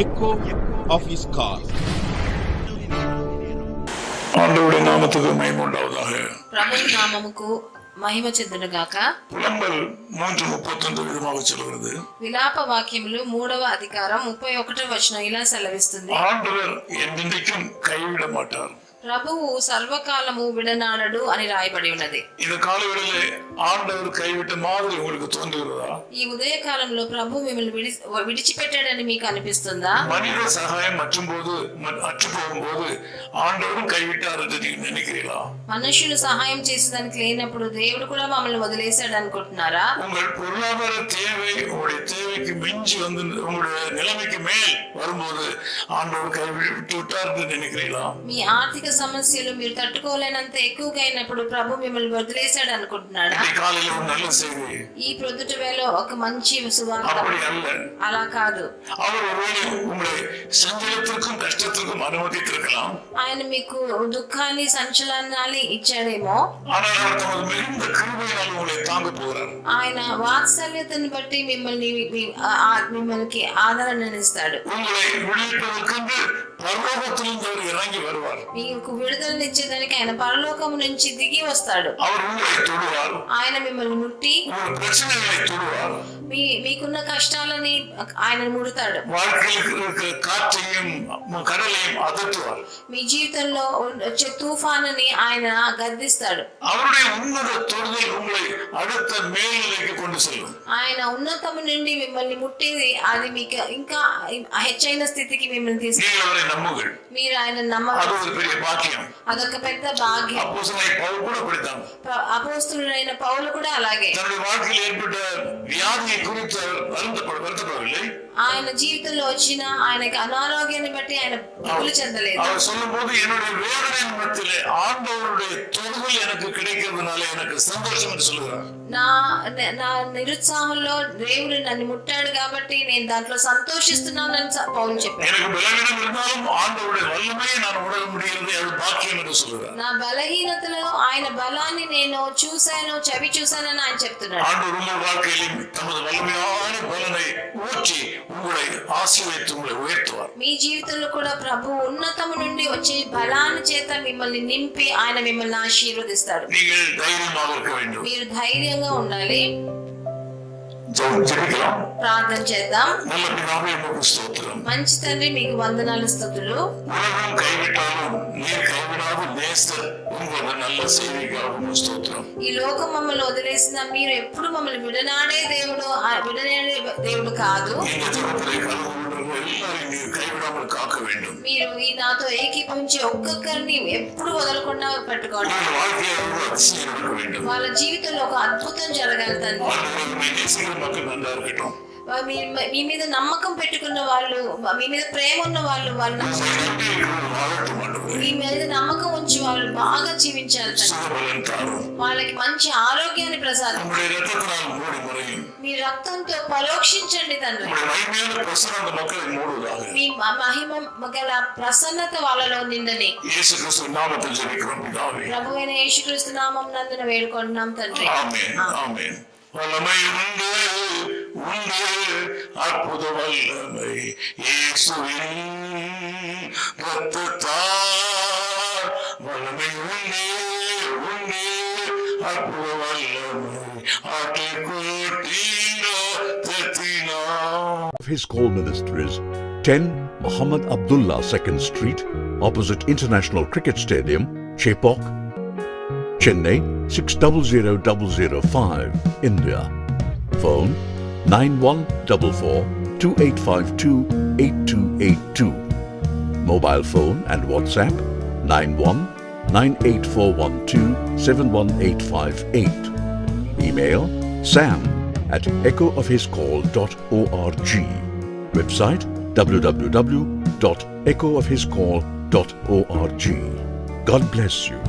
echo of his call. ஆண்டவருடைய நாமத்துக்கு மகிமை உண்டாவதாக. ప్రభు నామముకు మహిమ చెందునుగాక. புலம்பல் 3:39 విధமாக சொல்கிறது. విలాప వాక్యములు 3వ అధికారం 31వ వచనం ఇలా సెలవిస్తుంది. ஆண்டவர் என்றென்றைக்கும் கைவிட மாட்டார். ప్రభువు సర్వకాలము విడనాడడు అని రాయబడి ఉన్నది. இந்த காலவெளியிலே ஆண்டவர் கைவிட்ட மாதிரி உங்களுக்கு தோன்றுகிறதா? ఈ ఉదయ కాలంలో ప్రభు మిమ్మల్ని విడిచిపెట్టాడని మీకు అనిపిస్తుందా? மனித சகாயம் அற்றுపోகும்போது ஆண்டவரும் கைவிட்டார் என்று நீங்க நினைக்கிறீங்களா? మనుషులు సహాయం చేసేదానికి లేనప్పుడు దేవుడు కూడా మమ్మల్ని వదిలేశాడు అనుకుంటున్నారా? உங்கள் பொருளாதார தேவை உங்களுடைய தேவைக்கு மிஞ்சி வந்து உங்களுடைய நிலைமைக்கு மேல் வரும்போது ஆண்டவர் கைவிட்டு விட்டார் என்று நினைக்கிறீங்களா? మీ ఆర్థిక సమస్యలు మీరు తట్టుకోలేనంత ఎక్కువగా అయినప్పుడు ప్రభు మిమ్మల్ని వదిలేశాడు అనుకుంటున్నాడా? காலையில ஒரு நல்ல செய்தி. ఈ ప్రొద్దుట వేళ ఒక మంచి సువార్త. அப்படி அல்ல. అలా కాదు. அவர் ஒருவேளை உங்களை சஞ்சலத்திற்கும் கஷ்டத்திற்கும் அனுமதித்திருக்கலாம். ఆయన మీకు దుఃఖాన్ని సంచలనాన్ని ఇచ్చాడేమో. ஆனால் அவர் தமது மிகுந்த கிருபையினால் உங்களை தாங்க போகிறார். ఆయన వాత్సల్యతను బట్టి మిమ్మల్ని ఆదరణనిస్తాడు. உங்களை விடுவிப்பதற்கென்று பரலோகத்திலிருந்து அவர் இறங்கி வருவார். మీకు విడుదలనిచ్చేదానికి ఆయన పరలోకము నుంచి దిగి వస్తాడు. அவர் உங்களை தொடுவார். ఆయన మిమ్మల్ని ముట్టి உங்கள் பிரச்சனைகளை தொடுவார். మీకున్న కష్టాలని ఆయన ముడతాడు. வாழ்க்கையில் இருக்கிற காற்றையும் கடலையும் அதட்டுவார். మీ జీవితంలో వచ్చే తుఫానుని ఆయన గద్దిస్తాడు. அவருடைய உன்னத தொடுதல் உங்களை அடுத்த மேல்நிலைக்கு கொண்டு செல்லும். ఆయన ఉన్నతము నుండి మిమ్మల్ని ముట్టేది అది మీకు ఇంకా హెచ్చైన స్థితికి మిమ్మల్ని తీసుకెళ్తాడు. நம்புங்கள். మీరు ఆయన నమ్మకం. அது ஒரு பெரிய பாக்கியம். అదొక పెద్ద భాగ్యం. அப்போஸ்தலனாகிய பவுல் கூட அப்படித்தான். అపోస్తలుడైన పౌలు కూడా అలాగే. தன்னுடைய வாழ்க்கையில் ஏற்பட்ட வியாதியை குறித்து வருத்தப்படவில்லை. ఆయన జీవితంలో వచ్చిన ఆయనకి అనారోగ్యాన్ని బట్టి ఆయన దిగులు చెందలేదు. அவர் சொல்லும்போது என்னுடைய வேதனை நிமித்தத்திலே ஆண்டவருடைய தொடுதல் எனக்கு கிடைக்கிறதுனால எனக்கு சந்தோஷம் என்று சொல்லுகிறார். నా నిరుత్సాహంలో దేవుడు నన్ను ముట్టాడు కాబట్టి నేను దాంట్లో సంతోషిస్తున్నానని పౌలు చెప్పాడు. எனக்கு பலவீனம் இருந்தாலும் ஆண்டவருடைய வல்லமையை நான் உணர முடிகிறது, அது பாக்கியம் என்று சொல்லுகிறார். నా బలహీనతలో ఆయన బలాన్ని నేను చవి చూశానని ఆయన చెప్తున్నాడు. ஆண்டவர் உங்கள் வாழ்க்கையில் தமது வல்லமையான பலனை ஊற்றி உங்களை ஆசீர்வதித்து உங்களை உயர்த்துவார். మీ జీవితంలో కూడా ప్రభు ఉన్నతము నుండి వచ్చే బలాన్ని చేత మిమ్మల్ని నింపి ఆయన మిమ్మల్ని ఆశీర్వదిస్తాడు. நீங்கள் தைரியமாக இருக்க வேண்டும். మీరు ధైర్యంగా ఉండాలి. ஜெபிக்கலாம். ప్రార్థన చేద్దాం. நல்ல பிதாவே உமக்கு ஸ்தோத்திரம். మంచి తండ్రి మీకు వందనాలు స్తుతులు. உலகம் கைவிட்டாலும் நீர் கைவிடாத நேசர் உங்களோட நல்ல செய்திக்காக உமக்கு ஸ்தோத்திரம். ఈ లోకం మమ్మల్ని వదిలేసిన మీరు ఎప్పుడు మమ్మల్ని విడనాడే దేవుడు కాదు. మీరు ఈ నాతో ఏకీభవించి ఒక్కొక్కరిని ఎప్పుడు వదలకుండా పెట్టుకోండి. వాళ్ళ జీవితంలో ఒక అద్భుతం జరగాలి తండ్రి. మీ మీద నమ్మకం పెట్టుకున్న వాళ్ళు, మీ మీద ప్రేమ ఉన్న వాళ్ళు, మీ మీద నమ్మకం ఉంచి వాళ్ళు బాగా జీవించాలి తండ్రి. వాళ్ళకి మంచి ఆరోగ్యాన్ని ప్రసాదం. మీ రక్తంతో పరోక్షించండి తండ్రి. మీ మహిమ గల ప్రసన్నత వాళ్ళలో నిండని ప్రభువైన యేసుక్రీస్తు నామం నందున వేడుకుంటున్నాం తండ్రి. வல்லமை உண்டு உண்டு அற்புத வல்லமை இயேசுவின் இரத்தத்தால் வல்லமை உண்டு உண்டு அற்புத வல்லமை ஆட்டுக்குட்டியின் இரத்தத்தினால். His call ministries 10 Muhammad Abdullah 2nd Street opposite International Cricket Stadium, Chepauk, Chennai 600005, India. Phone 914428528282. Mobile phone and WhatsApp 919841271858. Email sam@echoofhiscall.org. Website www.echoofhiscall.org. God bless you.